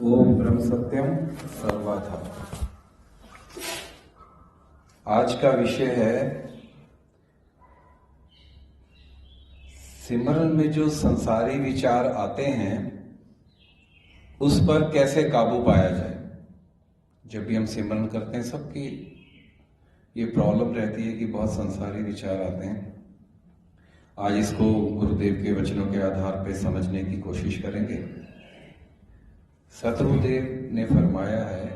ओम ब्रह्म सत्यम सर्वथा। आज का विषय है सिमरन में जो संसारी विचार आते हैं उस पर कैसे काबू पाया जाए। जब भी हम सिमरन करते हैं सबकी ये प्रॉब्लम रहती है कि बहुत संसारी विचार आते हैं। आज इसको गुरुदेव के वचनों के आधार पर समझने की कोशिश करेंगे। सतगुरुदेव ने फरमाया है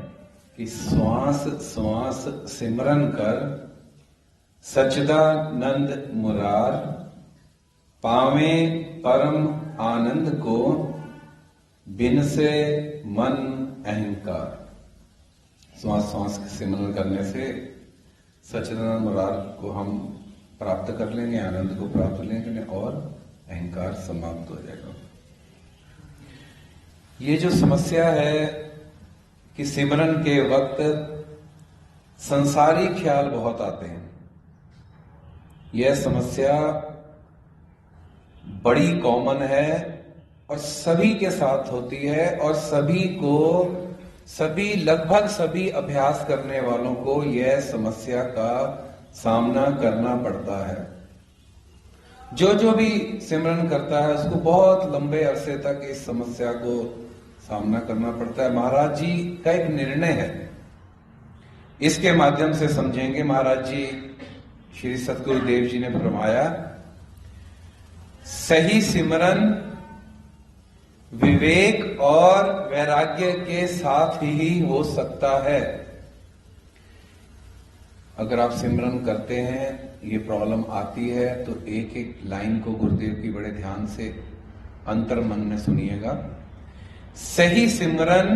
कि श्वास श्वास सिमरन कर सच्चिदानंद मुरार, पावे परम आनंद को बिन से मन अहंकार। श्वास श्वास सिमरन करने से सच्चिदानंद मुरार को हम प्राप्त कर लेंगे, आनंद को प्राप्त लेंगे और अहंकार समाप्त हो जाएगा। ये जो समस्या है कि सिमरन के वक्त संसारी ख्याल बहुत आते हैं, यह समस्या बड़ी कॉमन है और सभी के साथ होती है और लगभग सभी अभ्यास करने वालों को यह समस्या का सामना करना पड़ता है। जो भी सिमरन करता है उसको बहुत लंबे अरसे तक इस समस्या को सामना करना पड़ता है। महाराज जी का एक निर्णय है, इसके माध्यम से समझेंगे। महाराज जी श्री सतगुरुदेव जी ने फरमाया, सही सिमरन विवेक और वैराग्य के साथ ही हो सकता है। अगर आप सिमरन करते हैं, ये प्रॉब्लम आती है, तो एक एक लाइन को गुरुदेव की बड़े ध्यान से अंतर्मन में सुनिएगा। सही सिमरन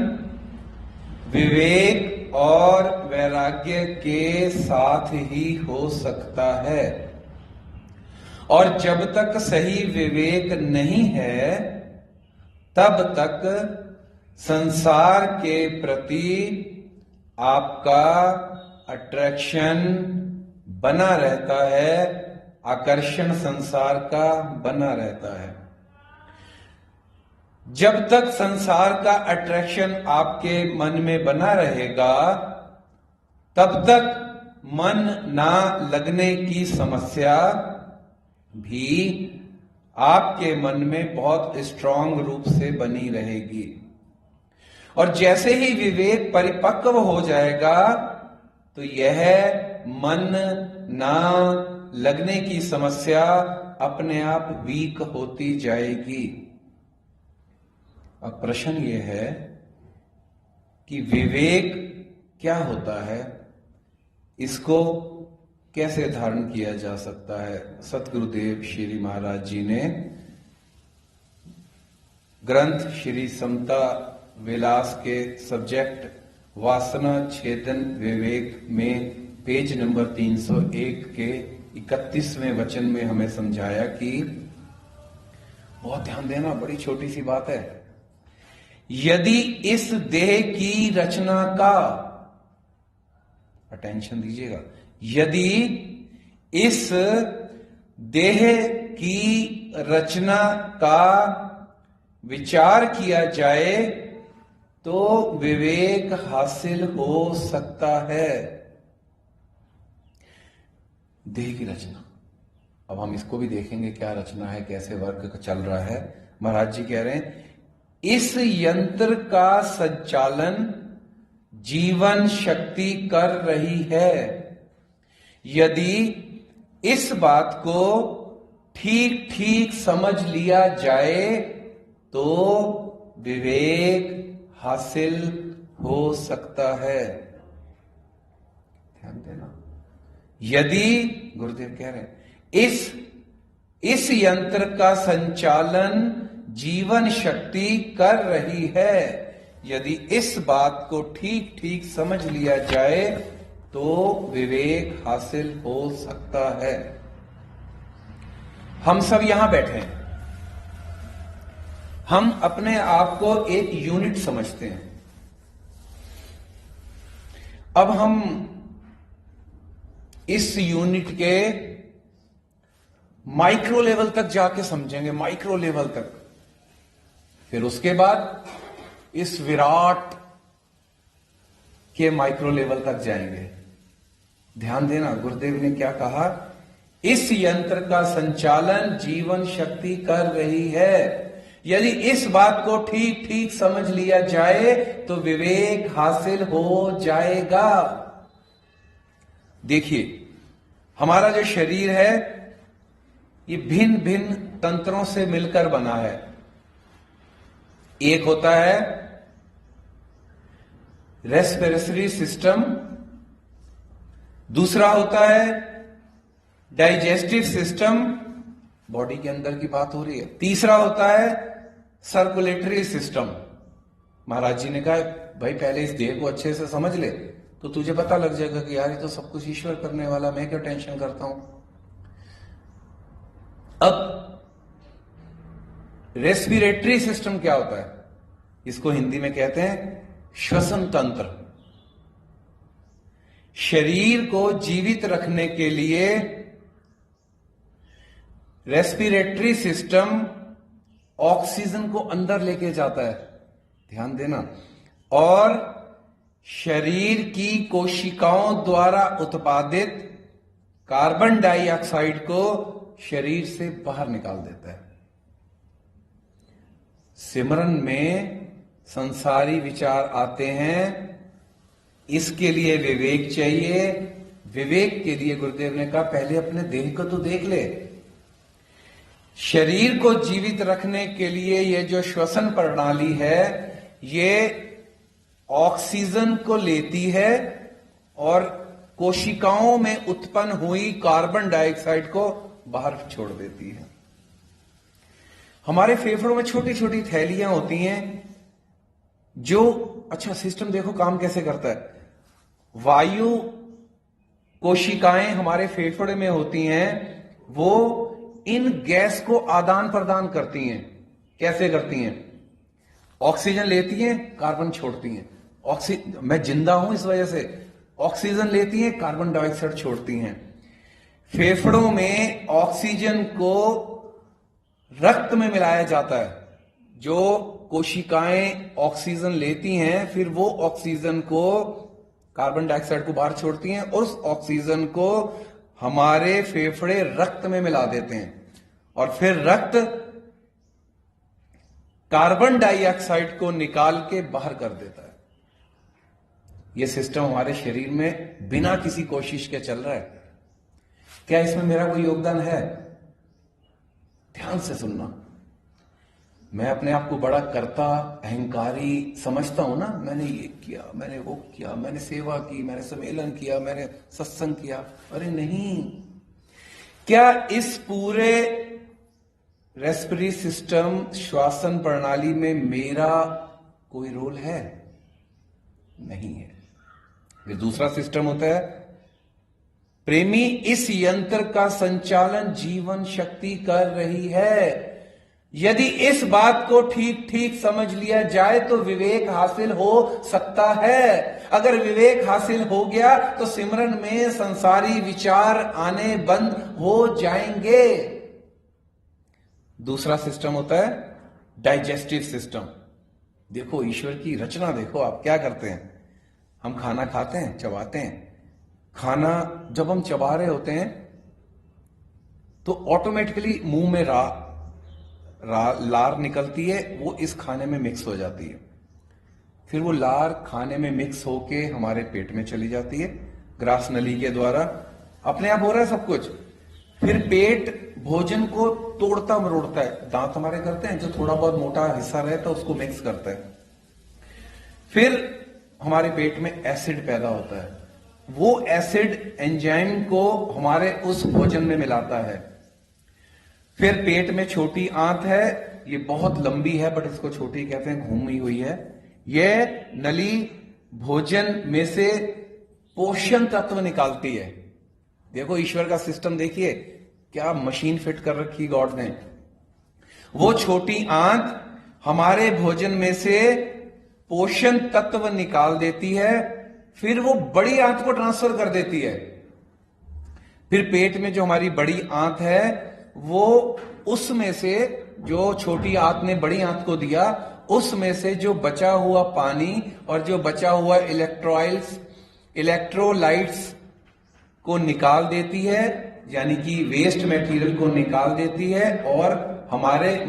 विवेक और वैराग्य के साथ ही हो सकता है, और जब तक सही विवेक नहीं है तब तक संसार के प्रति आपका अट्रैक्शन बना रहता है, आकर्षण संसार का बना रहता है। जब तक संसार का अट्रैक्शन आपके मन में बना रहेगा तब तक मन ना लगने की समस्या भी आपके मन में बहुत स्ट्रांग रूप से बनी रहेगी। और जैसे ही विवेक परिपक्व हो जाएगा तो यह मन ना लगने की समस्या अपने आप वीक होती जाएगी। अब प्रश्न यह है कि विवेक क्या होता है, इसको कैसे धारण किया जा सकता है। सतगुरुदेव श्री महाराज जी ने ग्रंथ श्री समता विलास के सब्जेक्ट वासना छेदन विवेक में पेज नंबर 301 के 31वें वचन में हमें समझाया कि, बहुत ध्यान देना, बड़ी छोटी सी बात है, यदि इस देह की रचना का, अटेंशन दीजिएगा, यदि इस देह की रचना का विचार किया जाए तो विवेक हासिल हो सकता है। देह की रचना, अब हम इसको भी देखेंगे क्या रचना है, कैसे वर्क चल रहा है। महाराज जी कह रहे हैं, इस यंत्र का संचालन जीवन शक्ति कर रही है। यदि इस बात को ठीक ठीक समझ लिया जाए तो विवेक हासिल हो सकता है। ध्यान देना, यदि, गुरुदेव कह रहे हैं, इस यंत्र का संचालन जीवन शक्ति कर रही है। यदि इस बात को ठीक ठीक समझ लिया जाए तो विवेक हासिल हो सकता है। हम सब यहां बैठे हैं, हम अपने आप को एक यूनिट समझते हैं। अब हम इस यूनिट के माइक्रो लेवल तक जाके समझेंगे, माइक्रो लेवल तक। फिर उसके बाद इस विराट के माइक्रो लेवल तक जाएंगे। ध्यान देना, गुरुदेव ने क्या कहा, इस यंत्र का संचालन जीवन शक्ति कर रही है। यदि इस बात को ठीक ठीक समझ लिया जाए तो विवेक हासिल हो जाएगा। देखिए, हमारा जो शरीर है ये भिन्न भिन्न तंत्रों से मिलकर बना है। एक होता है रेस्पिरेटरी सिस्टम, दूसरा होता है डाइजेस्टिव सिस्टम, बॉडी के अंदर की बात हो रही है, तीसरा होता है सर्कुलेटरी सिस्टम। महाराज जी ने कहा भाई पहले इस देह को अच्छे से समझ ले तो तुझे पता लग जाएगा कि यार ये तो सब कुछ ईश्वर करने वाला, मैं क्यों टेंशन करता हूं। अब रेस्पिरेटरी सिस्टम क्या होता है, इसको हिंदी में कहते हैं श्वसन तंत्र। शरीर को जीवित रखने के लिए रेस्पिरेटरी सिस्टम ऑक्सीजन को अंदर लेके जाता है, ध्यान देना, और शरीर की कोशिकाओं द्वारा उत्पादित कार्बन डाइऑक्साइड को शरीर से बाहर निकाल देता है। सिमरन में संसारी विचार आते हैं, इसके लिए विवेक चाहिए। विवेक के लिए गुरुदेव ने कहा पहले अपने देह को तो देख ले। शरीर को जीवित रखने के लिए ये जो श्वसन प्रणाली है ये ऑक्सीजन को लेती है और कोशिकाओं में उत्पन्न हुई कार्बन डाइऑक्साइड को बाहर छोड़ देती है। हमारे फेफड़ों में छोटी छोटी थैलियां होती हैं जो, अच्छा सिस्टम देखो काम कैसे करता है। वायु कोशिकाएं हमारे फेफड़े में होती हैं, वो इन गैस को आदान प्रदान करती हैं। कैसे करती हैं? ऑक्सीजन लेती हैं, कार्बन छोड़ती हैं। मैं जिंदा हूं इस वजह से, ऑक्सीजन लेती हैं, कार्बन डाइऑक्साइड छोड़ती हैं। फेफड़ों में ऑक्सीजन को रक्त में मिलाया जाता है। जो कोशिकाएं ऑक्सीजन लेती हैं फिर वो ऑक्सीजन को, कार्बन डाइऑक्साइड को बाहर छोड़ती हैं और उस ऑक्सीजन को हमारे फेफड़े रक्त में मिला देते हैं और फिर रक्त कार्बन डाइऑक्साइड को निकाल के बाहर कर देता है। यह सिस्टम हमारे शरीर में बिना किसी कोशिश के चल रहा है। क्या इसमें मेरा कोई योगदान है? ध्यान से सुनना। मैं अपने आप को बड़ा कर्ता, अहंकारी समझता हूं ना, मैंने ये किया, मैंने वो किया, मैंने सेवा की, मैंने सम्मेलन किया, मैंने सत्संग किया। अरे नहीं, क्या इस पूरे रेस्पिरेटरी सिस्टम, श्वासन प्रणाली में मेरा कोई रोल है? नहीं है। फिर दूसरा सिस्टम होता है प्रेमी, इस यंत्र का संचालन जीवन शक्ति कर रही है। यदि इस बात को ठीक ठीक समझ लिया जाए तो विवेक हासिल हो सकता है। अगर विवेक हासिल हो गया तो सिमरन में संसारी विचार आने बंद हो जाएंगे। दूसरा सिस्टम होता है डाइजेस्टिव सिस्टम। देखो ईश्वर की रचना, देखो आप क्या करते हैं। हम खाना खाते हैं, चबाते हैं। खाना जब हम चबा रहे होते हैं तो ऑटोमेटिकली मुंह में लार निकलती है, वो इस खाने में मिक्स हो जाती है। फिर वो लार खाने में मिक्स होके हमारे पेट में चली जाती है, ग्रास नली के द्वारा अपने आप हो रहा है सब कुछ। फिर पेट भोजन को तोड़ता मरोड़ता है, दांत हमारे करते हैं, जो थोड़ा बहुत मोटा हिस्सा रहता है उसको मिक्स करता है। फिर हमारे पेट में एसिड पैदा होता है, वो एसिड एंजाइम को हमारे उस भोजन में मिलाता है। फिर पेट में छोटी आंत है, ये बहुत लंबी है बट इसको छोटी कहते हैं, घूमी हुई है। यह नली भोजन में से पोषण तत्व निकालती है। देखो ईश्वर का सिस्टम देखिए, क्या मशीन फिट कर रखी गॉड ने। वो छोटी आंत हमारे भोजन में से पोषण तत्व निकाल देती है, फिर वो बड़ी आंत को ट्रांसफर कर देती है। फिर पेट में जो हमारी बड़ी आंत है वो उसमें से, जो छोटी आंत ने बड़ी आंत को दिया, उसमें से जो बचा हुआ पानी और जो बचा हुआ इलेक्ट्रोलाइट्स को निकाल देती है, यानी कि वेस्ट मटेरियल को निकाल देती है और हमारे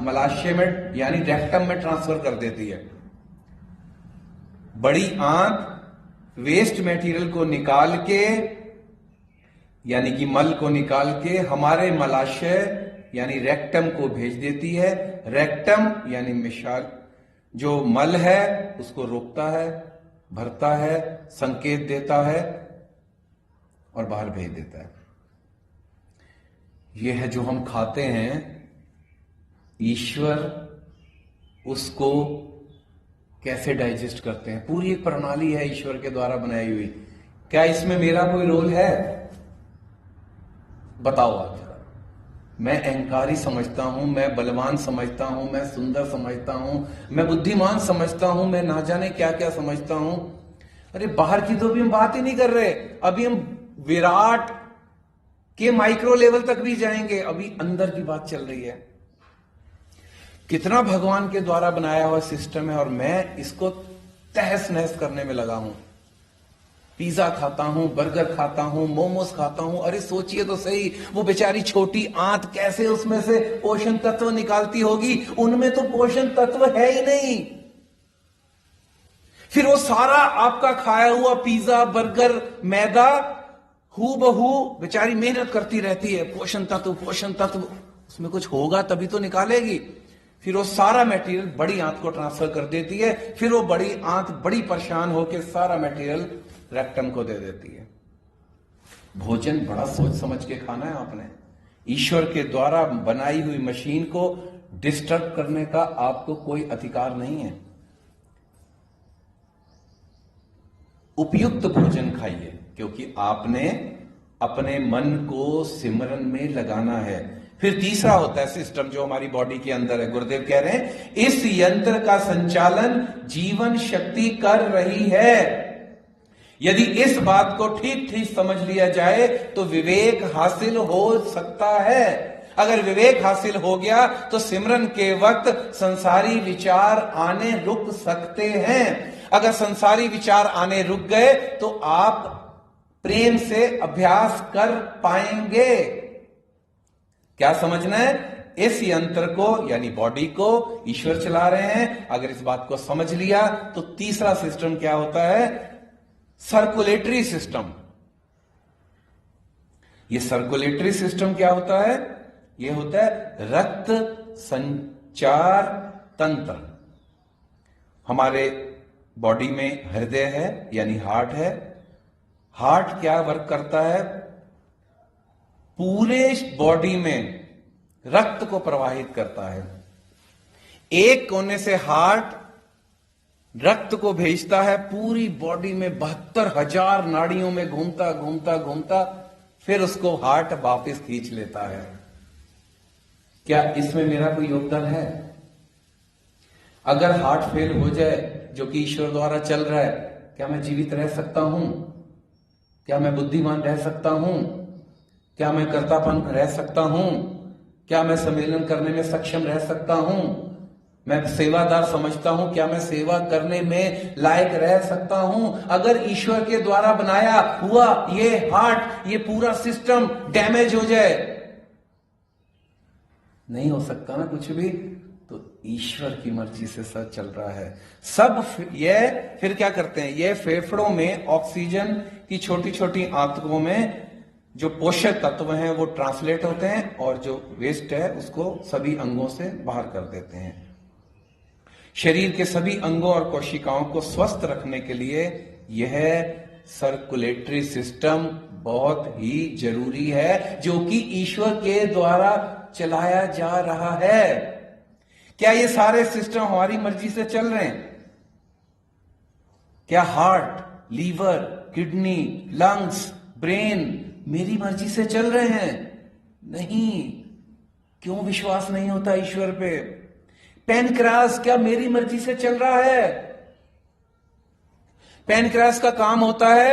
मलाशय में यानी रेक्टम में ट्रांसफर कर देती है। बड़ी आंत वेस्ट मटेरियल को निकाल के यानी कि मल को निकाल के हमारे मलाशय यानी रेक्टम को भेज देती है। रेक्टम यानी मिशाल जो मल है उसको रोकता है, भरता है, संकेत देता है और बाहर भेज देता है। यह है जो हम खाते हैं, ईश्वर उसको कैसे डाइजेस्ट करते हैं। पूरी एक प्रणाली है ईश्वर के द्वारा बनाई हुई। क्या इसमें मेरा कोई रोल है? बताओ आप जरा। मैं अहंकारी समझता हूं, मैं बलवान समझता हूं, मैं सुंदर समझता हूं, मैं बुद्धिमान समझता हूं, मैं ना जाने क्या क्या समझता हूं। अरे बाहर की तो अभी हम बात ही नहीं कर रहे, अभी हम विराट के माइक्रो लेवल तक भी जाएंगे, अभी अंदर की बात चल रही है। कितना भगवान के द्वारा बनाया हुआ सिस्टम है और मैं इसको तहस नहस करने में लगा हूं। पिज्जा खाता हूं, बर्गर खाता हूं, मोमोज खाता हूं। अरे सोचिए तो सही, वो बेचारी छोटी आंत कैसे उसमें से पोषण तत्व निकालती होगी। उनमें तो पोषण तत्व है ही नहीं। फिर वो सारा आपका खाया हुआ पिज्जा, बर्गर, मैदा हूबहू बेचारी मेहनत करती रहती है। पोषण तत्व उसमें कुछ होगा तभी तो निकालेगी। फिर वो सारा मटेरियल बड़ी आंत को ट्रांसफर कर देती है। फिर वो बड़ी आंत बड़ी परेशान होकर सारा मटेरियल रेक्टम को दे देती है। भोजन बड़ा सोच समझ के खाना है आपने। ईश्वर के द्वारा बनाई हुई मशीन को डिस्टर्ब करने का आपको कोई अधिकार नहीं है। उपयुक्त भोजन खाइए, क्योंकि आपने अपने मन को सिमरन में लगाना है। फिर तीसरा होता है सिस्टम जो हमारी बॉडी के अंदर है। गुरुदेव कह रहे हैं इस यंत्र का संचालन जीवन शक्ति कर रही है। यदि इस बात को ठीक ठीक समझ लिया जाए तो विवेक हासिल हो सकता है। अगर विवेक हासिल हो गया तो सिमरन के वक्त संसारी विचार आने रुक सकते हैं। अगर संसारी विचार आने रुक गए तो आप प्रेम से अभ्यास कर पाएंगे। क्या समझना है? इस यंत्र को यानी बॉडी को ईश्वर चला रहे हैं। अगर इस बात को समझ लिया तो तीसरा सिस्टम क्या होता है? Circulatory system. ये सर्कुलेटरी सिस्टम क्या होता है? ये होता है रक्त संचार तंत्र। हमारे बॉडी में हृदय है यानी हार्ट है। हार्ट क्या वर्क करता है? पूरे बॉडी में रक्त को प्रवाहित करता है। एक कोने से हार्ट रक्त को भेजता है पूरी बॉडी में 72,000 नाड़ियों में घूमता घूमता घूमता फिर उसको हार्ट वापस खींच लेता है। क्या इसमें मेरा कोई योगदान है? अगर हार्ट फेल हो जाए जो कि ईश्वर द्वारा चल रहा है, क्या मैं जीवित रह सकता हूं? क्या मैं बुद्धिमान रह सकता हूं? क्या मैं कर्तापन रह सकता हूं? क्या मैं सम्मेलन करने में सक्षम रह सकता हूं? मैं सेवादार समझता हूं, क्या मैं सेवा करने में लायक रह सकता हूं? अगर ईश्वर के द्वारा बनाया हुआ ये हार्ट, ये पूरा सिस्टम डैमेज हो जाए, नहीं हो सकता ना कुछ भी। तो ईश्वर की मर्जी से सब चल रहा है। सब ये फिर क्या करते हैं? ये फेफड़ों में ऑक्सीजन की छोटी छोटी आंतकों में जो पोषक तत्व हैं वो ट्रांसलेट होते हैं और जो वेस्ट है उसको सभी अंगों से बाहर कर देते हैं। शरीर के सभी अंगों और कोशिकाओं को स्वस्थ रखने के लिए यह सर्कुलेटरी सिस्टम बहुत ही जरूरी है, जो कि ईश्वर के द्वारा चलाया जा रहा है। क्या ये सारे सिस्टम हमारी मर्जी से चल रहे हैं? क्या heart, liver, kidney, lungs, brain मेरी मर्जी से चल रहे हैं? नहीं। क्यों विश्वास नहीं होता ईश्वर पे? पैनक्रास क्या मेरी मर्जी से चल रहा है? पैनक्रास का काम होता है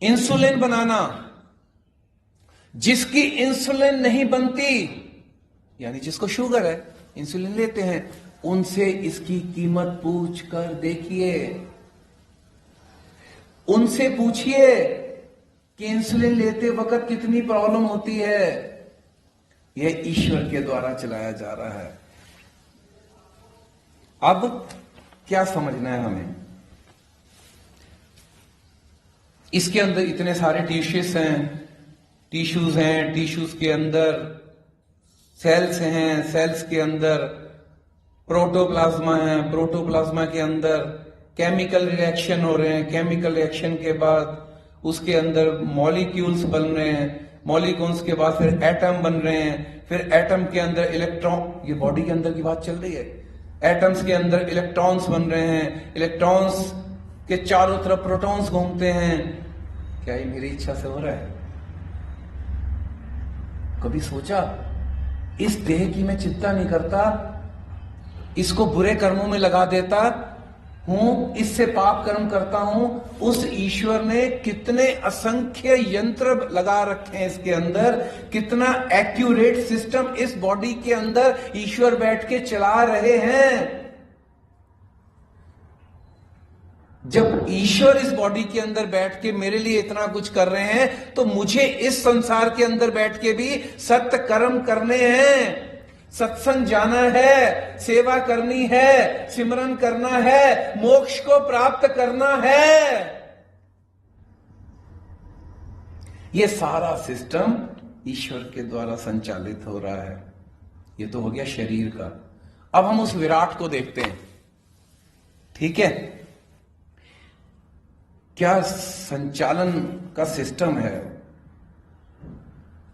इंसुलिन बनाना। जिसकी इंसुलिन नहीं बनती, यानी जिसको शुगर है, इंसुलिन लेते हैं, उनसे इसकी कीमत पूछ कर देखिए। उनसे पूछिए कि इंसुलिन लेते वक्त कितनी प्रॉब्लम होती है। यह ईश्वर के द्वारा चलाया जा रहा है। अब क्या समझना है हमें? इसके अंदर इतने सारे टिश्यूज हैं, टिश्यूज के अंदर सेल्स हैं, सेल्स के अंदर प्रोटोप्लाज्मा है, प्रोटोप्लाज्मा के अंदर केमिकल रिएक्शन हो रहे हैं, केमिकल रिएक्शन के बाद उसके अंदर मॉलिक्यूल्स बन रहे हैं, मॉलिक्यूल्स के बाद फिर एटम बन रहे हैं, फिर एटम के अंदर इलेक्ट्रॉन, ये बॉडी के अंदर की बात चल रही है। एटम्स के अंदर इलेक्ट्रॉन्स बन रहे हैं, इलेक्ट्रॉन्स के चारों तरफ प्रोटॉन्स घूमते हैं। क्या ये मेरी इच्छा से हो रहा है? कभी सोचा इस देह की मैं चिंता नहीं करता, इसको बुरे कर्मों में लगा देता हूं, इससे पाप कर्म करता हूं। उस ईश्वर ने कितने असंख्य यंत्र लगा रखे हैं इसके अंदर, कितना एक्यूरेट सिस्टम इस बॉडी के अंदर ईश्वर बैठ के चला रहे हैं। जब ईश्वर इस बॉडी के अंदर बैठ के मेरे लिए इतना कुछ कर रहे हैं, तो मुझे इस संसार के अंदर बैठ के भी सत्य कर्म करने हैं, सत्संग जाना है, सेवा करनी है, सिमरन करना है, मोक्ष को प्राप्त करना है। यह सारा सिस्टम ईश्वर के द्वारा संचालित हो रहा है। यह तो हो गया शरीर का। अब हम उस विराट को देखते हैं। ठीक है, क्या संचालन का सिस्टम है,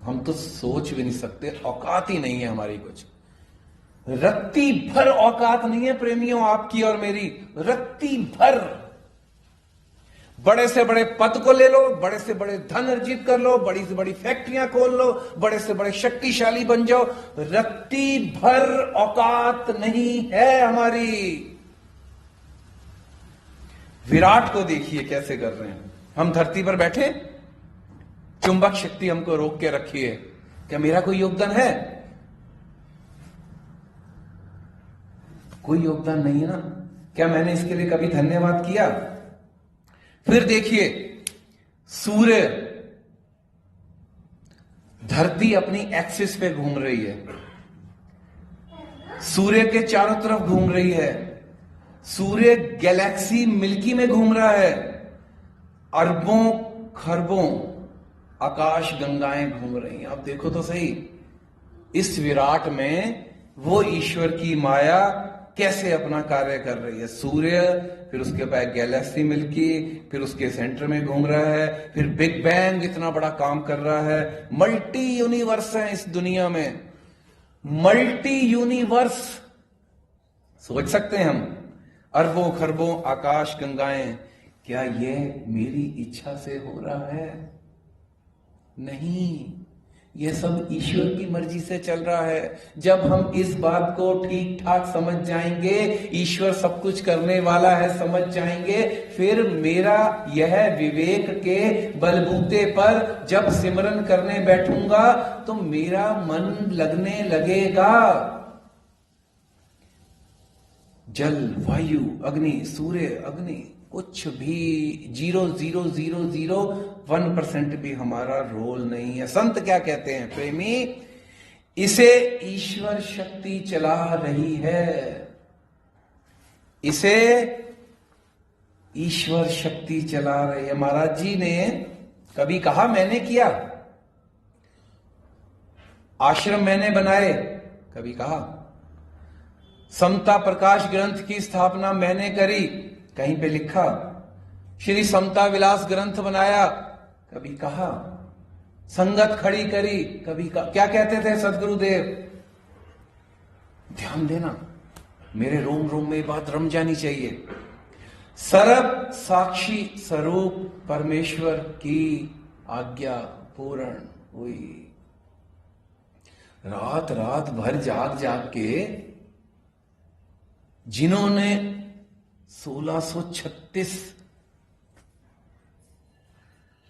हम तो सोच भी नहीं सकते। औकात ही नहीं है हमारी कुछ, रत्ती भर औकात नहीं है प्रेमियों, आपकी और मेरी। रत्ती भर बड़े से बड़े पद को ले लो, बड़े से बड़े धन अर्जित कर लो, बड़ी से बड़ी फैक्ट्रियां खोल लो, बड़े से बड़े शक्तिशाली बन जाओ, रत्ती भर औकात नहीं है हमारी। विराट को देखिए कैसे कर रहे हैं। हम धरती पर बैठे, चुंबक शक्ति हमको रोक के रखी है। क्या मेरा कोई योगदान है? कोई योगदान नहीं है ना। क्या मैंने इसके लिए कभी धन्यवाद किया? फिर देखिए, सूर्य, धरती अपनी एक्सिस पे घूम रही है, सूर्य के चारों तरफ घूम रही है, सूर्य गैलेक्सी मिल्की में घूम रहा है, अरबों खरबों आकाश गंगाएं घूम रही हैं। अब देखो तो सही, इस विराट में वो ईश्वर की माया कैसे अपना कार्य कर रही है। सूर्य, फिर उसके बाद गैलेक्सी मिल्की, फिर उसके सेंटर में घूम रहा है, फिर बिग बैंग इतना बड़ा काम कर रहा है। मल्टी यूनिवर्स है इस दुनिया में, मल्टी यूनिवर्स सोच सकते हैं हम। अरबों खरबों आकाश गंगाएं, क्या ये मेरी इच्छा से हो रहा है? नहीं, ये सब ईश्वर की मर्जी से चल रहा है। जब हम इस बात को ठीक ठाक समझ जाएंगे, ईश्वर सब कुछ करने वाला है समझ जाएंगे, फिर मेरा यह विवेक के बलबूते पर जब सिमरन करने बैठूंगा तो मेरा मन लगने लगेगा। जल, वायु, अग्नि, सूर्य, अग्नि, कुछ भी 0.0001% भी हमारा रोल नहीं है। संत क्या कहते हैं प्रेमी? इसे ईश्वर शक्ति चला रही है, इसे ईश्वर शक्ति चला रही है। महाराज जी ने कभी कहा मैंने किया, आश्रम मैंने बनाए, कभी कहा समता प्रकाश ग्रंथ की स्थापना मैंने करी, कहीं पे लिखा श्री समता विलास ग्रंथ बनाया, कभी कहा संगत खड़ी करी, कभी कहा। क्या कहते थे सदगुरुदेव? ध्यान देना, मेरे रोम रोम में बात रम जानी चाहिए। सर्व साक्षी स्वरूप परमेश्वर की आज्ञा पूर्ण हुई। रात रात भर जाग जाग के जिन्होंने 1636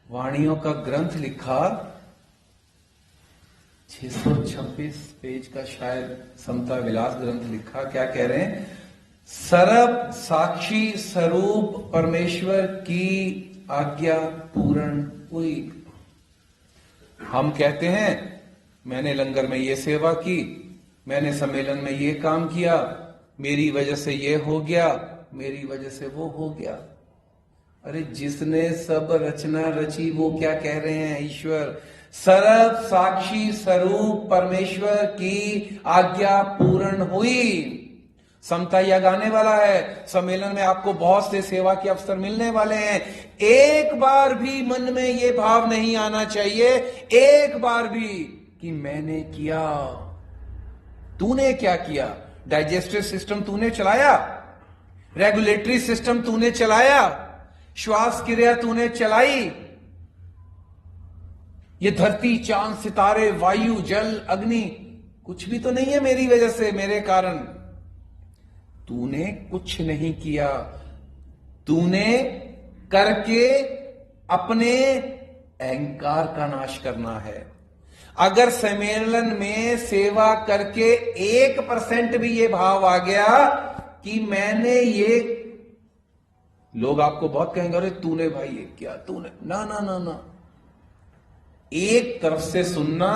वाणियों का ग्रंथ लिखा, 626 पेज का शायद समता विलास ग्रंथ लिखा। क्या कह रहे हैं? सर्व साक्षी स्वरूप परमेश्वर की आज्ञा पूर्ण हुई। हम कहते हैं मैंने लंगर में ये सेवा की, मैंने सम्मेलन में ये काम किया, मेरी वजह से ये हो गया, मेरी वजह से वो हो गया। अरे जिसने सब रचना रची वो क्या कह रहे हैं? ईश्वर सर्व साक्षी स्वरूप परमेश्वर की आज्ञा पूर्ण हुई। समता यज्ञ आने वाला है, सम्मेलन में आपको बहुत से सेवा के अवसर मिलने वाले हैं। एक बार भी मन में ये भाव नहीं आना चाहिए, एक बार भी, कि मैंने किया। तूने क्या किया? डाइजेस्टिव सिस्टम तूने चलाया, रेगुलेटरी सिस्टम तूने चलाया, श्वास क्रिया तूने चलाई। ये धरती, चांद, सितारे, वायु, जल, अग्नि कुछ भी तो नहीं है मेरी वजह से, मेरे कारण। तूने कुछ नहीं किया। तूने करके अपने अहंकार का नाश करना है। अगर सम्मेलन में सेवा करके 1% भी ये भाव आ गया कि मैंने ये, लोग आपको बहुत कहेंगे अरे तूने भाई ये क्या, तूने, ना ना ना ना, एक तरफ से सुनना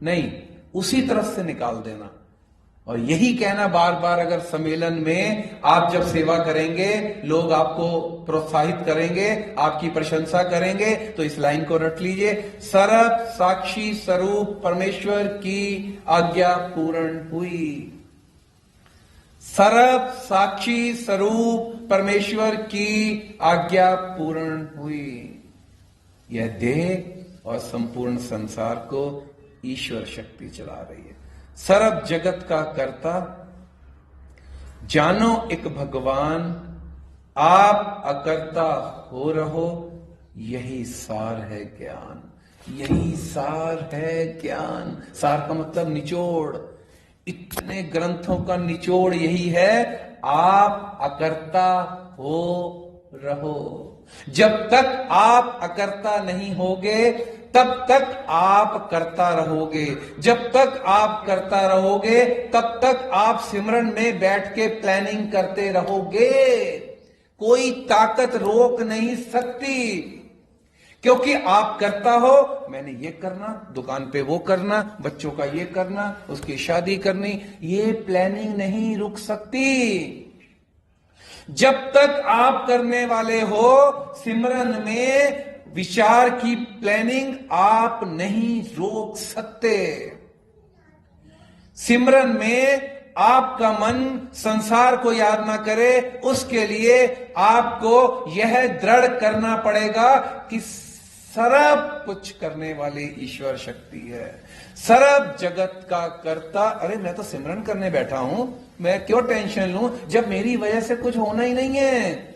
नहीं, उसी तरफ से निकाल देना। और यही कहना बार बार, अगर सम्मेलन में आप जब सेवा करेंगे, लोग आपको प्रोत्साहित करेंगे, आपकी प्रशंसा करेंगे, तो इस लाइन को रट लीजिए, सर्व साक्षी स्वरूप परमेश्वर की आज्ञा पूर्ण हुई। सर्व साक्षी स्वरूप परमेश्वर की आज्ञा पूर्ण हुई। यह देह और संपूर्ण संसार को ईश्वर शक्ति चला रही है। सर्व जगत का कर्ता, जानो एक भगवान, आप अकर्ता हो रहो, यही सार है ज्ञान। यही सार है ज्ञान। सार का मतलब निचोड़। इतने ग्रंथों का निचोड़ यही है, आप अकर्ता हो रहो। जब तक आप अकर्ता नहीं होगे तब तक आप करता रहोगे। जब तक आप करता रहोगे तब तक आप सिमरन में बैठ के प्लानिंग करते रहोगे। कोई ताकत रोक नहीं सकती, क्योंकि आप करता हो, मैंने ये करना, दुकान पे वो करना, बच्चों का ये करना, उसकी शादी करनी, ये प्लानिंग नहीं रुक सकती। जब तक आप करने वाले हो, सिमरन में विचार की प्लानिंग आप नहीं रोक सकते। सिमरन में आपका मन संसार को याद ना करे, उसके लिए आपको यह दृढ़ करना पड़ेगा कि सर्व कुछ करने वाली ईश्वर शक्ति है, सर्व जगत का कर्ता। अरे मैं तो सिमरन करने बैठा हूं, मैं क्यों टेंशन लूं जब मेरी वजह से कुछ होना ही नहीं है।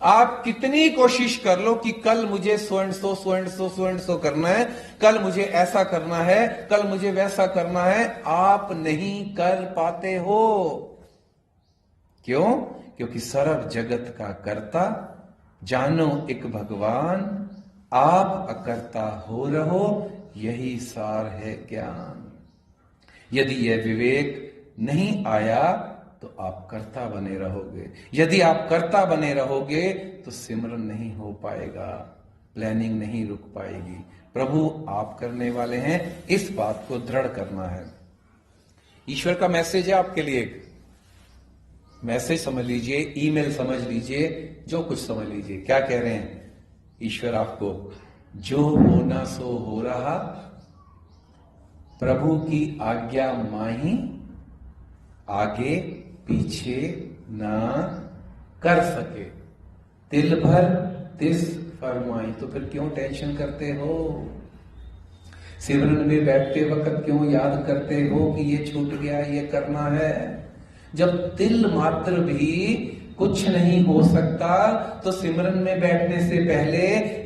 आप कितनी कोशिश कर लो कि कल मुझे सो एंड सो करना है, कल मुझे ऐसा करना है, कल मुझे वैसा करना है, आप नहीं कर पाते हो। क्यों? क्योंकि सर्व जगत का कर्ता, जानो एक भगवान, आप अकर्ता हो रहो, यही सार है ज्ञान। यदि यह विवेक नहीं आया तो आप कर्ता बने रहोगे। यदि आप कर्ता बने रहोगे तो सिमरन नहीं हो पाएगा, प्लानिंग नहीं रुक पाएगी। प्रभु आप करने वाले हैं, इस बात को दृढ़ करना है। ईश्वर का मैसेज है आपके लिए। मैसेज समझ लीजिए, ईमेल समझ लीजिए, जो कुछ समझ लीजिए। क्या कह रहे हैं ईश्वर आपको? जो होना सो हो रहा, प्रभु की आज्ञा माही, आगे पीछे ना कर सके, तिल भर तिस फरमाई। तो फिर क्यों टेंशन करते हो? सिमरन में बैठते वक्त क्यों याद करते हो कि ये छूट गया, ये करना है? जब तिल मात्र भी कुछ नहीं हो सकता तो सिमरन में बैठने से पहले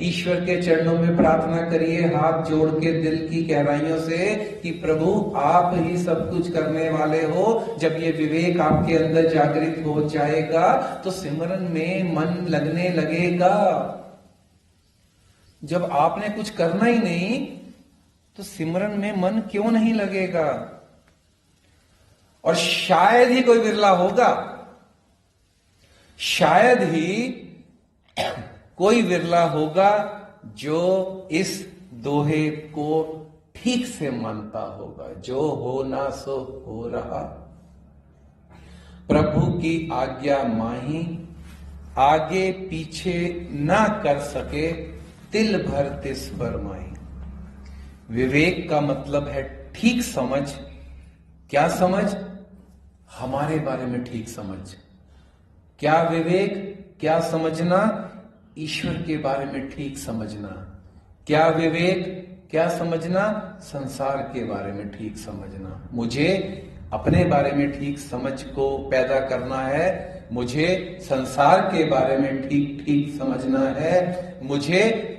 ईश्वर के चरणों में प्रार्थना करिए, हाथ जोड़ के दिल की गहराइयों से, कि प्रभु आप ही सब कुछ करने वाले हो। जब ये विवेक आपके अंदर जागृत हो जाएगा तो सिमरन में मन लगने लगेगा। जब आपने कुछ करना ही नहीं तो सिमरन में मन क्यों नहीं लगेगा? और शायद ही कोई विरला होगा, शायद ही कोई विरला होगा जो इस दोहे को ठीक से मानता होगा। जो हो ना सो हो रहा, प्रभु की आज्ञा माही, आगे पीछे ना कर सके, तिल भर तिस पर माही। विवेक का मतलब है ठीक समझ। क्या समझ? हमारे बारे में ठीक समझ। क्या विवेक? क्या समझना? ईश्वर के बारे में ठीक समझना। क्या विवेक? क्या समझना? संसार के बारे में ठीक समझना। मुझे अपने बारे में ठीक समझ को पैदा करना है, मुझे संसार के बारे में ठीक ठीक समझना है, मुझे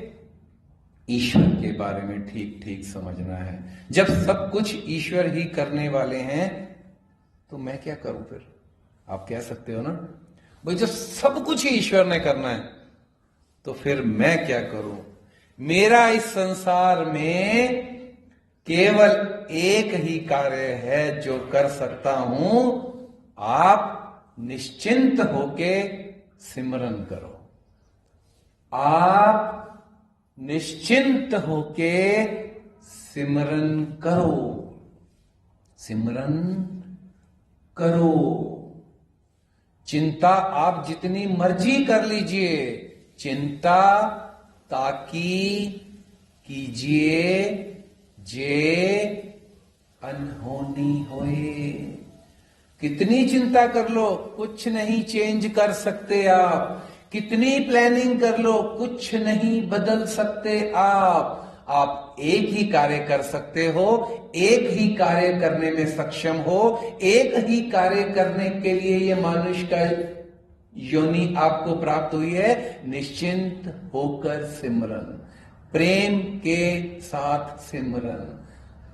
ईश्वर के बारे में ठीक ठीक समझना है। जब सब कुछ ईश्वर ही करने वाले हैं तो मैं क्या करूं फिर? आप कह सकते हो ना भाई, जब सब कुछ ही ईश्वर ने करना है तो फिर मैं क्या करूं? मेरा इस संसार में केवल एक ही कार्य है जो कर सकता हूं। आप निश्चिंत होके सिमरन करो। आप निश्चिंत होके सिमरन करो। सिमरन करो। चिंता आप जितनी मर्जी कर लीजिए, चिंता ताकि कीजिए जे अनहोनी होए। कितनी चिंता कर लो, कुछ नहीं चेंज कर सकते आप। कितनी प्लानिंग कर लो, कुछ नहीं बदल सकते आप एक ही कार्य कर सकते हो, एक ही कार्य करने में सक्षम हो, एक ही कार्य करने के लिए ये मानुष का योनि आपको प्राप्त हुई है। निश्चिंत होकर सिमरन, प्रेम के साथ सिमरन,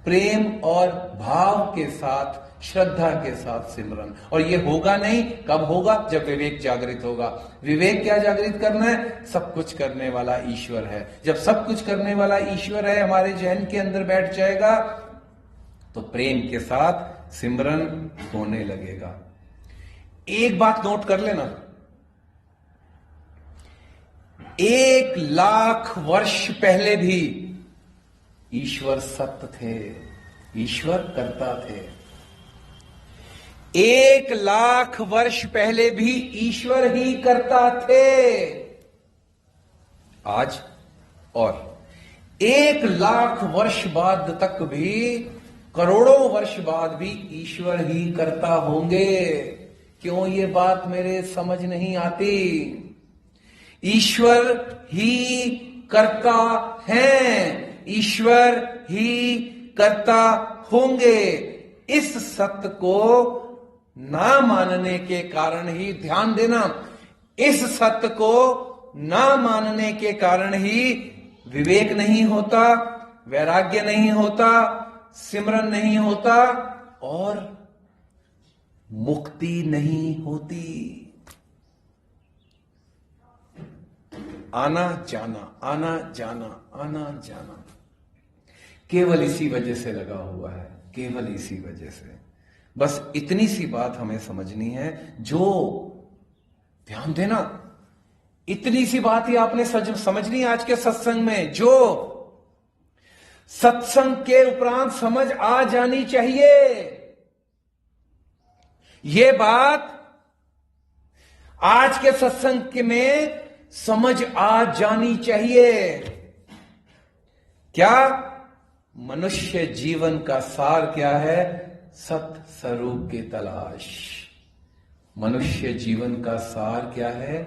प्रेम और भाव के साथ, श्रद्धा के साथ सिमरन। और ये होगा नहीं, कब होगा? जब विवेक जागृत होगा। विवेक क्या जागृत करना है? सब कुछ करने वाला ईश्वर है। जब सब कुछ करने वाला ईश्वर है हमारे जहन के अंदर बैठ जाएगा तो प्रेम के साथ सिमरन होने लगेगा। एक बात नोट कर लेना, 1,00,000 वर्ष पहले भी ईश्वर सत्य थे, ईश्वर करता थे। 1,00,000 वर्ष पहले भी ईश्वर ही करता थे। आज और 1,00,000 वर्ष बाद तक भी, करोड़ों वर्ष बाद भी ईश्वर ही करता होंगे। क्यों ये बात मेरे समझ नहीं आती? ईश्वर ही करता है, ईश्वर ही करता होंगे। इस सत्य को ना मानने के कारण ही, ध्यान देना, इस सत्य को ना मानने के कारण ही विवेक नहीं होता, वैराग्य नहीं होता, सिमरन नहीं होता और मुक्ति नहीं होती। आना जाना, आना जाना, आना जाना केवल इसी वजह से लगा हुआ है, केवल इसी वजह से। बस इतनी सी बात हमें समझनी है। जो ध्यान देना, इतनी सी बात ही आपने समझनी है आज के सत्संग में। जो सत्संग के उपरांत समझ आ जानी चाहिए, ये बात आज के सत्संग में समझ आ जानी चाहिए। क्या? मनुष्य जीवन का सार क्या है? सत्य स्वरूप की तलाश। मनुष्य जीवन का सार क्या है?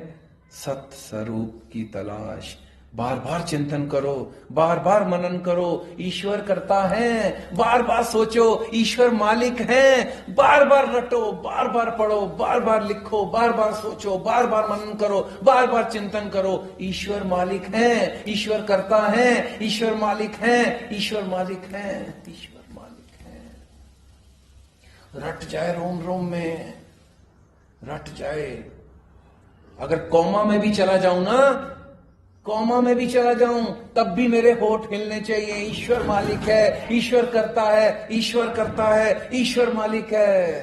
सत्य स्वरूप की तलाश। बार बार चिंतन करो, बार बार मनन करो, ईश्वर करता है। बार बार सोचो, ईश्वर मालिक है। बार बार रटो, बार बार पढ़ो, बार बार लिखो, बार बार सोचो, बार बार मनन करो, बार बार चिंतन करो। ईश्वर मालिक है, ईश्वर करता है, ईश्वर मालिक है, ईश्वर मालिक है, ईश्वर मालिक है। रट जाए रोम रोम में, रट जाए। अगर कौमा में भी चला जाऊं ना, कॉमा में भी चला जाऊं तब भी मेरे होठ हिलने चाहिए। ईश्वर मालिक है, ईश्वर करता है, ईश्वर करता है, ईश्वर मालिक है।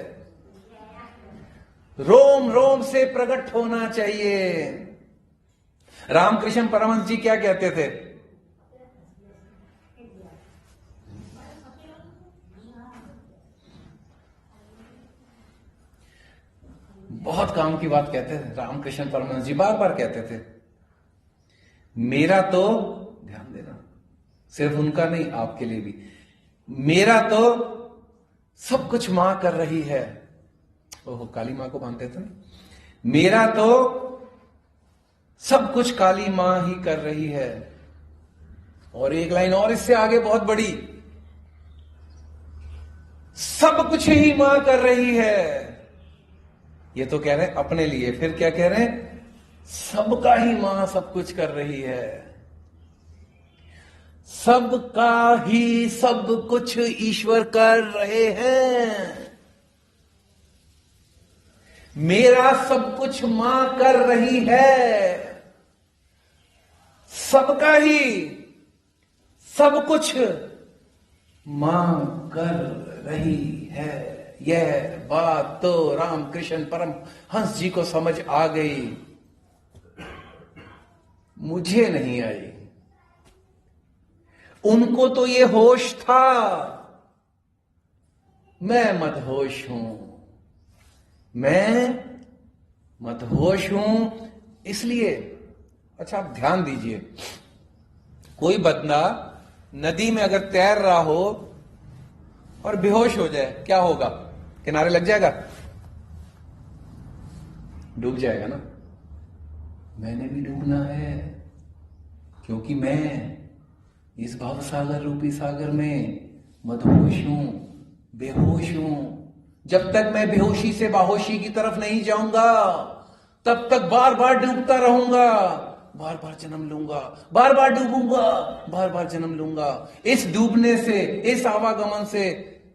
रोम रोम से प्रकट होना चाहिए। रामकृष्ण परमहंस जी क्या कहते थे? बहुत काम की बात कहते थे रामकृष्ण परमहंस जी, बार बार कहते थे, मेरा तो, ध्यान देना, सिर्फ उनका नहीं आपके लिए भी, मेरा तो सब कुछ मां कर रही है। ओहो, काली मां को मानते थे ना। मेरा तो सब कुछ काली मां ही कर रही है। और एक लाइन और इससे आगे बहुत बड़ी, सब कुछ ही मां कर रही है। ये तो कह रहे हैं अपने लिए, फिर क्या कह रहे हैं? सबका ही मां सब कुछ कर रही है। सबका ही सब कुछ ईश्वर कर रहे हैं। मेरा सब कुछ मां कर रही है। सबका ही सब कुछ मां कर रही है। यह बात तो रामकृष्ण परमहंस जी को समझ आ गई, मुझे नहीं आई। उनको तो ये होश था, मैं मदहोश हूं, मैं मदहोश हूं। इसलिए अच्छा, आप ध्यान दीजिए, कोई बंदा नदी में अगर तैर रहा हो और बेहोश हो जाए, क्या होगा? किनारे लग जाएगा? डूब जाएगा ना। मैंने भी डूबना है, क्योंकि मैं इस भव सागर रूपी सागर में मदहोश हूं, बेहोश हूं। जब तक मैं बेहोशी से बाहोशी की तरफ नहीं जाऊंगा, तब तक बार बार डूबता रहूंगा, बार बार जन्म लूंगा, बार बार डूबूंगा, बार बार जन्म लूंगा। इस डूबने से, इस आवागमन से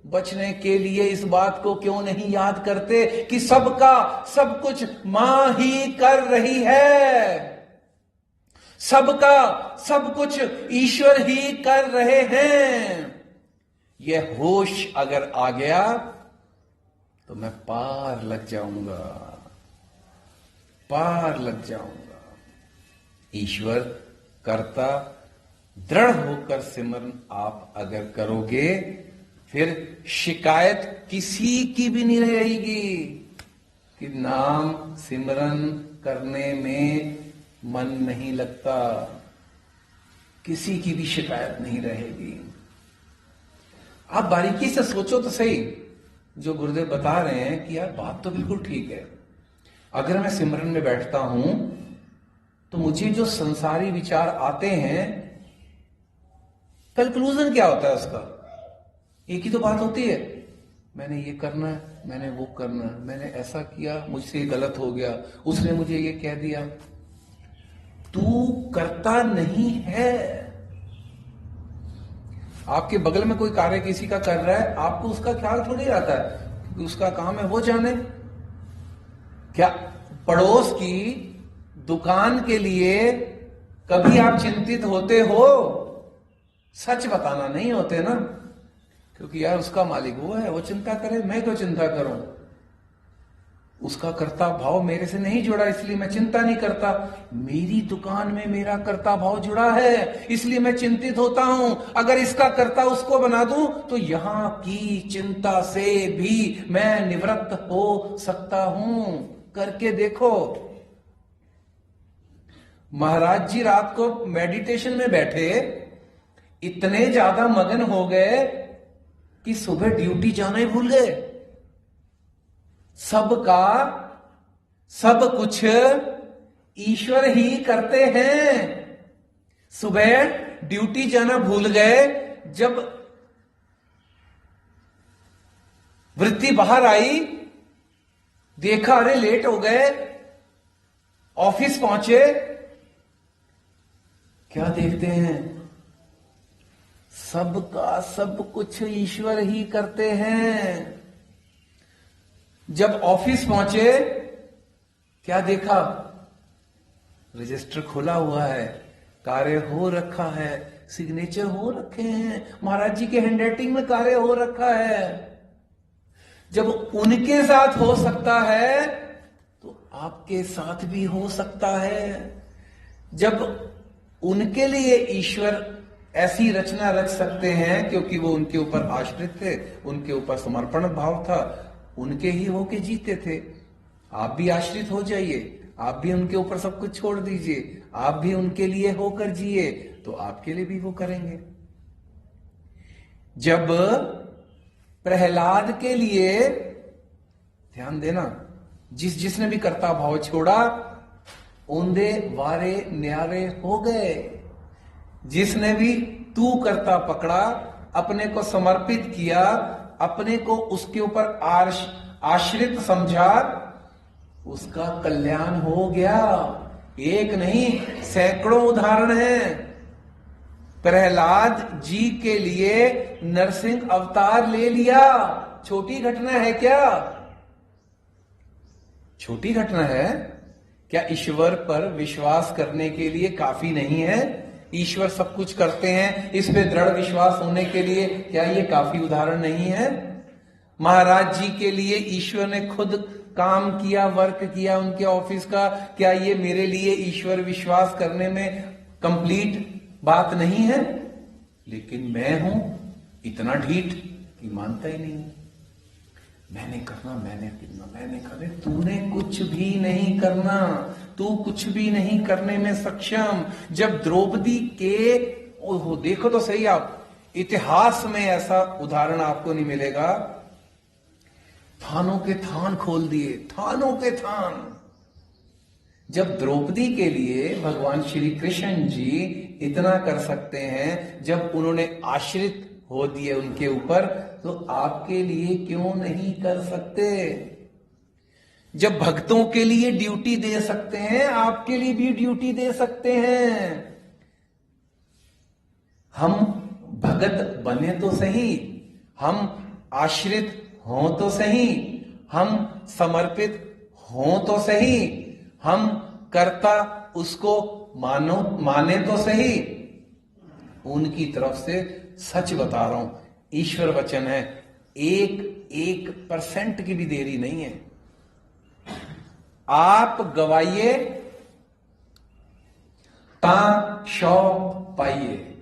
बचने के लिए इस बात को क्यों नहीं याद करते कि सबका सब कुछ मां ही कर रही है। सबका सब कुछ ईश्वर ही कर रहे हैं। यह होश अगर आ गया तो मैं पार लग जाऊंगा, पार लग जाऊंगा। ईश्वर कर्ता दृढ़ होकर सिमरन आप अगर करोगे, फिर शिकायत किसी की भी नहीं रहेगी कि नाम सिमरन करने में मन नहीं लगता। किसी की भी शिकायत नहीं रहेगी। आप बारीकी से सोचो तो सही, जो गुरुदेव बता रहे हैं कि यार बात तो बिल्कुल ठीक है। अगर मैं सिमरन में बैठता हूं तो मुझे जो संसारी विचार आते हैं, कंक्लूजन क्या होता है उसका? एक ही तो बात होती है, मैंने ये करना है, मैंने वो करना है, मैंने ऐसा किया, मुझसे ये गलत हो गया, उसने मुझे ये कह दिया। तू करता नहीं है। आपके बगल में कोई कार्य किसी का कर रहा है, आपको उसका ख्याल थोड़ी आता है, क्योंकि उसका काम है वो जाने। क्या पड़ोस की दुकान के लिए कभी आप चिंतित होते हो? सच बताना नहीं होते ना, क्योंकि यार उसका मालिक वो है, वो चिंता करे, मैं क्यों चिंता करूं? उसका कर्ता भाव मेरे से नहीं जुड़ा, इसलिए मैं चिंता नहीं करता। मेरी दुकान में मेरा कर्ता भाव जुड़ा है, इसलिए मैं चिंतित होता हूं। अगर इसका कर्ता उसको बना दूं तो यहां की चिंता से भी मैं निवृत्त हो सकता हूं। करके देखो। महाराज जी रात को मेडिटेशन में बैठे, इतने ज्यादा मगन हो गए कि सुबह ड्यूटी जाना ही भूल गए। सबका सब कुछ ईश्वर ही करते हैं। सुबह ड्यूटी जाना भूल गए। जब वृत्ति बाहर आई, देखा अरे लेट हो गए, ऑफिस पहुंचे, क्या देखते हैं? सबका सब कुछ ईश्वर ही करते हैं। जब ऑफिस पहुंचे, क्या देखा? रजिस्टर खुला हुआ है, कार्य हो रखा है, सिग्नेचर हो रखे हैं, महाराज जी के हैंडराइटिंग में कार्य हो रखा है। जब उनके साथ हो सकता है तो आपके साथ भी हो सकता है। जब उनके लिए ईश्वर ऐसी रचना रच सकते हैं क्योंकि वो उनके ऊपर आश्रित थे, उनके ऊपर समर्पण भाव था, उनके ही होके जीते थे। आप भी आश्रित हो जाइए, आप भी उनके ऊपर सब कुछ छोड़ दीजिए, आप भी उनके लिए होकर जिए, तो आपके लिए भी वो करेंगे। जब प्रहलाद के लिए, ध्यान देना, जिसने भी कर्ता भाव छोड़ा ओंदे वारे न्यारे हो गए। जिसने भी तू कर्ता पकड़ा, अपने को समर्पित किया, अपने को उसके ऊपर आश्रित समझा, उसका कल्याण हो गया। एक नहीं, सैकड़ों उदाहरण हैं। प्रहलाद जी के लिए नरसिंह अवतार ले लिया, छोटी घटना है क्या? छोटी घटना है क्या? ईश्वर पर विश्वास करने के लिए काफी नहीं है? ईश्वर सब कुछ करते हैं, इस पे दृढ़ विश्वास होने के लिए क्या ये काफी उदाहरण नहीं है? महाराज जी के लिए ईश्वर ने खुद काम किया, वर्क किया उनके ऑफिस का, क्या ये मेरे लिए ईश्वर विश्वास करने में कंप्लीट बात नहीं है? लेकिन मैं हूं इतना ढीठ कि मानता ही नहीं। मैंने करना, मैंने करना, मैंने करना। तूने कुछ भी नहीं करना, तू कुछ भी नहीं करने में सक्षम। जब द्रौपदी के, ओहो देखो तो सही आप, इतिहास में ऐसा उदाहरण आपको नहीं मिलेगा। थानों के थान खोल दिए, थानों के थान। जब द्रौपदी के लिए भगवान श्री कृष्ण जी इतना कर सकते हैं, जब उन्होंने आश्रित हो दिए उनके ऊपर, तो आपके लिए क्यों नहीं कर सकते? जब भक्तों के लिए ड्यूटी दे सकते हैं, आपके लिए भी ड्यूटी दे सकते हैं। हम भगत बने तो सही, हम आश्रित हों तो सही, हम समर्पित हों तो सही, हम कर्ता उसको माने तो सही। उनकी तरफ से सच बता रहा हूं, ईश्वर वचन है, 1% की भी देरी नहीं है। आप गवाइए ता शौ पाइए,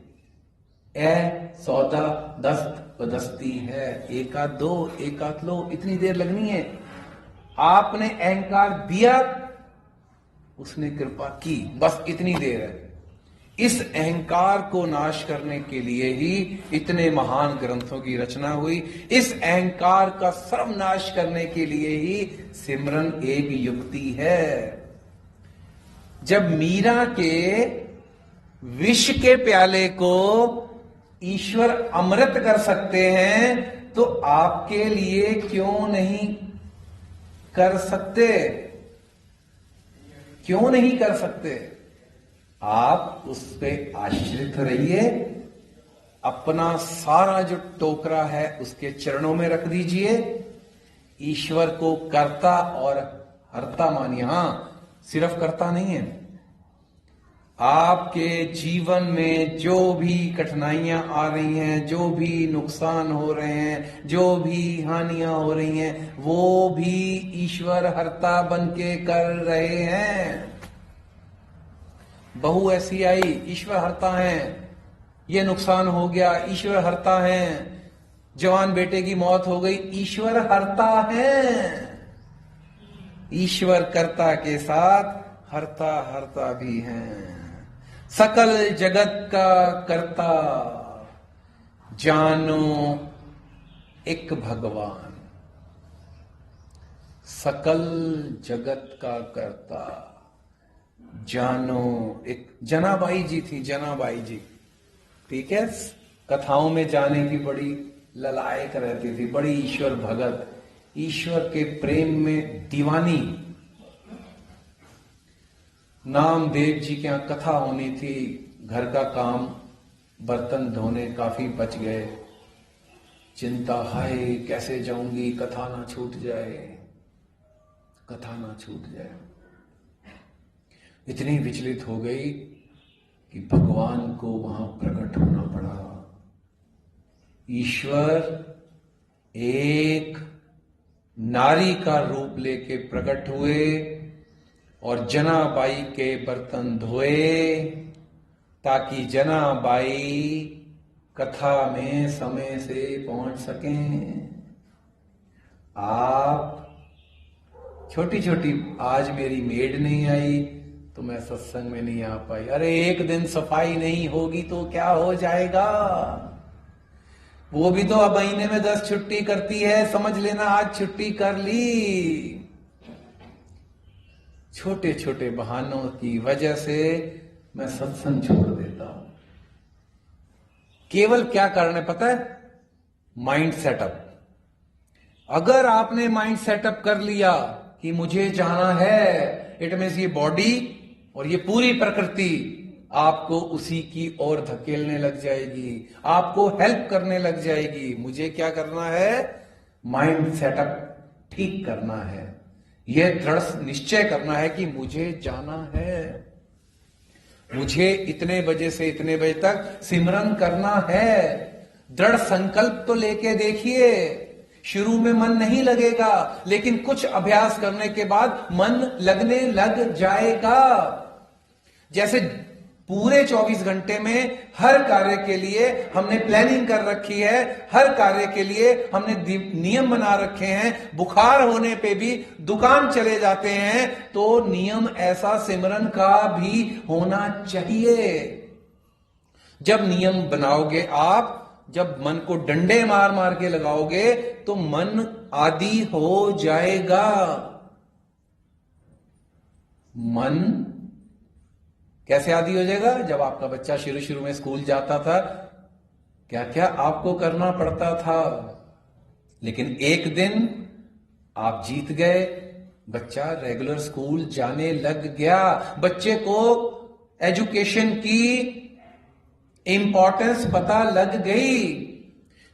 ए सौदा दस्त बदस्ती है। एकाध दो, एकाध लो, इतनी देर लगनी है। आपने अहंकार दिया, उसने कृपा की, बस इतनी देर है। इस अहंकार को नाश करने के लिए ही इतने महान ग्रंथों की रचना हुई। इस अहंकार का सर्वनाश करने के लिए ही सिमरन एक युक्ति है। जब मीरा के विष के प्याले को ईश्वर अमृत कर सकते हैं, तो आपके लिए क्यों नहीं कर सकते? क्यों नहीं कर सकते? आप उस पे आश्रित रहिए, अपना सारा जो टोकरा है उसके चरणों में रख दीजिए, ईश्वर को कर्ता और हर्ता मानिए। हां, सिर्फ कर्ता नहीं है। आपके जीवन में जो भी कठिनाइयां आ रही हैं, जो भी नुकसान हो रहे हैं, जो भी हानियां हो रही हैं, वो भी ईश्वर हर्ता बन के कर रहे हैं। बहू ऐसी आई, ईश्वर हर्ता है। ये नुकसान हो गया, ईश्वर हर्ता है। जवान बेटे की मौत हो गई, ईश्वर हर्ता है। ईश्वर कर्ता के साथ हर्ता हर्ता भी हैं। सकल जगत का कर्ता जानो एक भगवान। सकल जगत का कर्ता जानो एक। जनाबाई जी थी, जनाबाई जी, ठीक है, कथाओं में जाने की बड़ी ललायक रहती थी, बड़ी ईश्वर भगत, ईश्वर के प्रेम में दीवानी। नामदेव जी के यहां कथा होनी थी, घर का काम, बर्तन धोने काफी बच गए। चिंता, हाय कैसे जाऊंगी, कथा ना छूट जाए, कथा ना छूट जाए। इतनी विचलित हो गई कि भगवान को वहां प्रकट होना पड़ा। ईश्वर एक नारी का रूप लेके प्रकट हुए और जनाबाई के बर्तन धोए ताकि जनाबाई कथा में समय से पहुंच सकें। आप छोटी छोटी, आज मेरी मेड नहीं आई तो मैं सत्संग में नहीं आ पाई। अरे एक दिन सफाई नहीं होगी तो क्या हो जाएगा? वो भी तो अब महीने में 10 छुट्टी करती है, समझ लेना आज छुट्टी कर ली। छोटे छोटे बहानों की वजह से मैं सत्संग छोड़ देता हूं। केवल क्या कारण है पता है? Mind setup. अगर आपने माइंड सेटअप कर लिया कि मुझे जाना है, इट मीन्स ये बॉडी और ये पूरी प्रकृति आपको उसी की ओर धकेलने लग जाएगी, आपको हेल्प करने लग जाएगी। मुझे क्या करना है? माइंड सेटअप ठीक करना है, यह दृढ़ निश्चय करना है कि मुझे जाना है, मुझे इतने बजे से इतने बजे तक सिमरन करना है। दृढ़ संकल्प तो लेके देखिए। शुरू में मन नहीं लगेगा, लेकिन कुछ अभ्यास करने के बाद मन लगने लग जाएगा। जैसे पूरे 24 घंटे में हर कार्य के लिए हमने प्लानिंग कर रखी है, हर कार्य के लिए हमने नियम बना रखे हैं। बुखार होने पे भी दुकान चले जाते हैं, तो नियम ऐसा सिमरन का भी होना चाहिए। जब नियम बनाओगे आप, जब मन को डंडे मार मार के लगाओगे तो मन आदी हो जाएगा। मन कैसे आदी हो जाएगा? जब आपका बच्चा शुरू शुरू में स्कूल जाता था, क्या क्या आपको करना पड़ता था, लेकिन एक दिन आप जीत गए, बच्चा रेगुलर स्कूल जाने लग गया। बच्चे को एजुकेशन की इंपॉर्टेंस पता लग गई।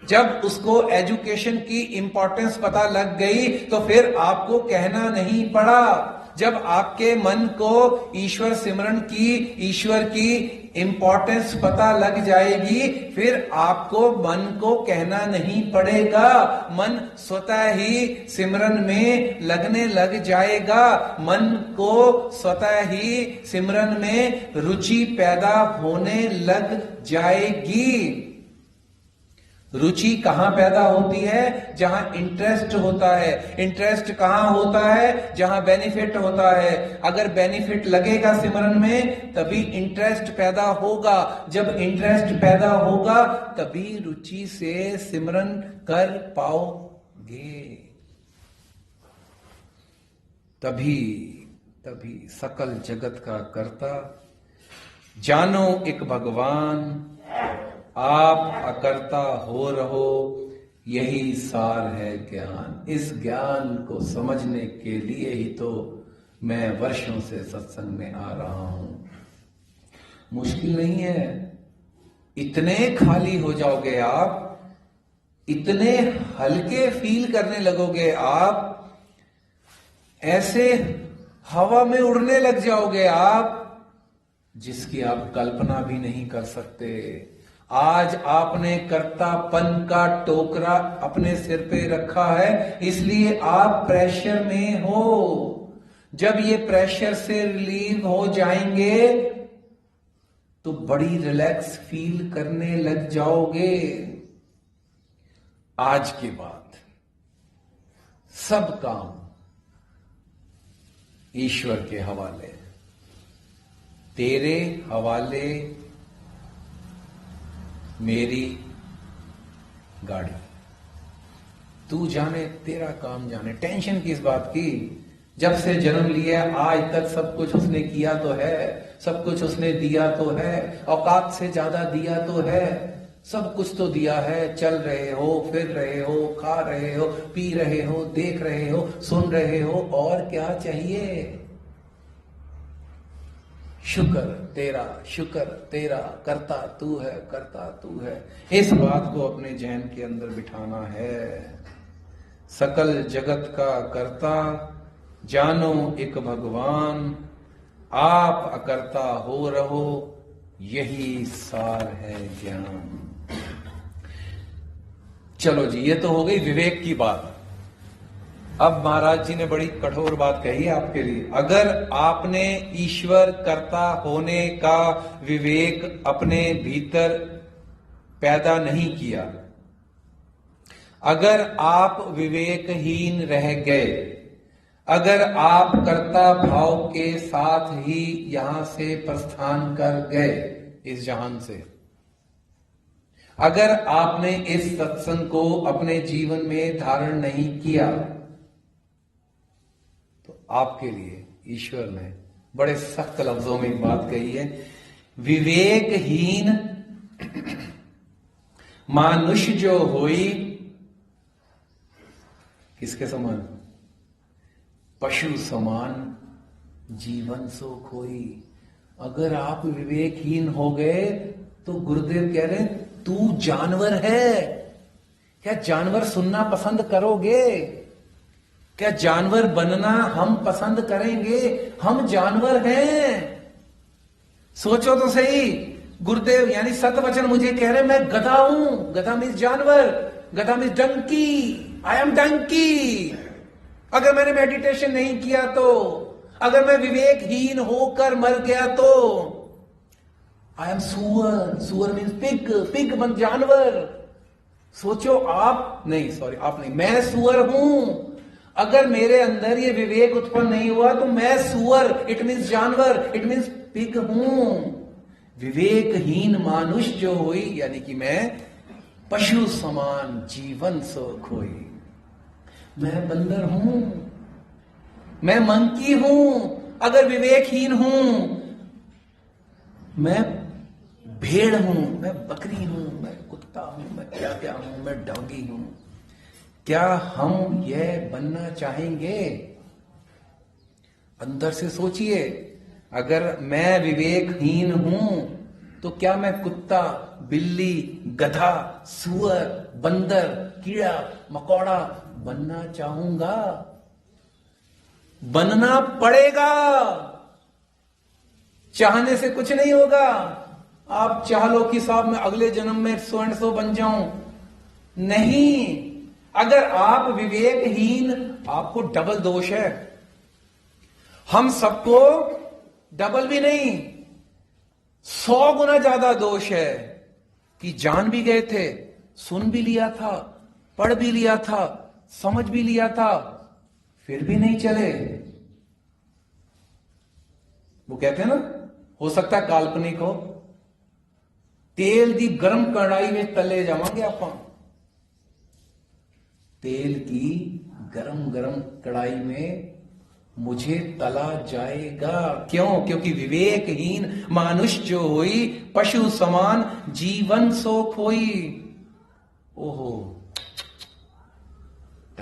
जब उसको एजुकेशन की इंपॉर्टेंस पता लग गई तो फिर आपको कहना नहीं पड़ा। जब आपके मन को ईश्वर सिमरन की, ईश्वर की इंपॉर्टेंस पता लग जाएगी, फिर आपको मन को कहना नहीं पड़ेगा। मन स्वतः ही सिमरन में लगने लग जाएगा। मन को स्वतः ही सिमरन में रुचि पैदा होने लग जाएगी। रुचि कहां पैदा होती है? जहां इंटरेस्ट होता है। इंटरेस्ट कहां होता है? जहां बेनिफिट होता है। अगर बेनिफिट लगेगा सिमरन में, तभी इंटरेस्ट पैदा होगा। जब इंटरेस्ट पैदा होगा, तभी रुचि से सिमरन कर पाओगे। तभी सकल जगत का कर्ता जानो एक भगवान, आप अकर्ता हो रहो, यही सार है ज्ञान। इस ज्ञान को समझने के लिए ही तो मैं वर्षों से सत्संग में आ रहा हूं। मुश्किल नहीं है। इतने खाली हो जाओगे आप, इतने हल्के फील करने लगोगे आप, ऐसे हवा में उड़ने लग जाओगे आप, जिसकी आप कल्पना भी नहीं कर सकते। आज आपने कर्तापन का टोकरा अपने सिर पे रखा है, इसलिए आप प्रेशर में हो। जब ये प्रेशर से रिलीव हो जाएंगे तो बड़ी रिलैक्स फील करने लग जाओगे। आज के बाद सब काम ईश्वर के हवाले, तेरे हवाले मेरी गाड़ी। तू जाने, तेरा काम जाने। टेंशन किस बात की? जब से जन्म लिया आज तक सब कुछ उसने किया तो है, सब कुछ उसने दिया तो है, औकात से ज्यादा दिया तो है, सब कुछ तो दिया है। चल रहे हो, फिर रहे हो, खा रहे हो, पी रहे हो, देख रहे हो, सुन रहे हो, और क्या चाहिए? शुक्र तेरा, करता तू है, करता तू है। इस बात को अपने जहन के अंदर बिठाना है। सकल जगत का कर्ता जानो एक भगवान, आप अकर्ता हो रहो, यही सार है ज्ञान। चलो जी, ये तो हो गई विवेक की बात। अब महाराज जी ने बड़ी कठोर बात कही है आपके लिए। अगर आपने ईश्वर कर्ता होने का विवेक अपने भीतर पैदा नहीं किया, अगर आप विवेकहीन रह गए, अगर आप कर्ता भाव के साथ ही यहां से प्रस्थान कर गए इस जहान से, अगर आपने इस सत्संग को अपने जीवन में धारण नहीं किया, तो आपके लिए ईश्वर ने बड़े सख्त लफ्जों में एक बात कही है, विवेकहीन मानुष जो होई, किसके समान? पशु समान जीवन सो खोई। अगर आप विवेकहीन हो गए तो गुरुदेव कह रहे हैं तू जानवर है। क्या जानवर सुनना पसंद करोगे? क्या जानवर बनना हम पसंद करेंगे? हम जानवर हैं। सोचो तो सही, गुरुदेव यानी सतवचन मुझे कह रहे मैं गधा हूं। गधा मीन्स जानवर, गधा means donkey. I am donkey. अगर मैंने मेडिटेशन नहीं किया तो, अगर मैं विवेकहीन होकर मर गया तो आई एम सुअर। सुअर मीन्स पिग, पिग मन जानवर। सोचो आप नहीं, सॉरी आप नहीं, मैं सुअर हूं। अगर मेरे अंदर ये विवेक उत्पन्न नहीं हुआ तो मैं सुअर, इट मीन्स जानवर, इट मीन्स पिग हूं। विवेकहीन मानुष जो हुई यानी कि मैं पशु समान जीवन सो खोई। मैं बंदर हूं, मैं मंकी हूं अगर विवेकहीन हूं। मैं भेड़ हूं, मैं बकरी हूं, मैं कुत्ता हूं, मैं क्या क्या हूं, मैं डॉगी हूं। क्या हम यह बनना चाहेंगे? अंदर से सोचिए, अगर मैं विवेकहीन हूं तो क्या मैं कुत्ता, बिल्ली, गधा, सुअर, बंदर, कीड़ा मकोड़ा बनना चाहूंगा? बनना पड़ेगा। चाहने से कुछ नहीं होगा। आप चाह लो कि साहब मैं अगले जन्म में 100 बन जाऊं, नहीं। अगर आप विवेकहीन, आपको डबल दोष है। हम सबको डबल भी नहीं, 100 गुना ज्यादा दोष है कि जान भी गए थे, सुन भी लिया था, पढ़ भी लिया था, समझ भी लिया था, फिर भी नहीं चले। वो कहते हैं ना, हो सकता है काल्पनिक हो, तेल दी गर्म कढ़ाई में तले जावांगे आप। तेल की गरम गरम कढ़ाई में मुझे तला जाएगा। क्यों? क्योंकि विवेकहीन मानुष जो हुई पशु समान जीवन सो खोई। ओहो,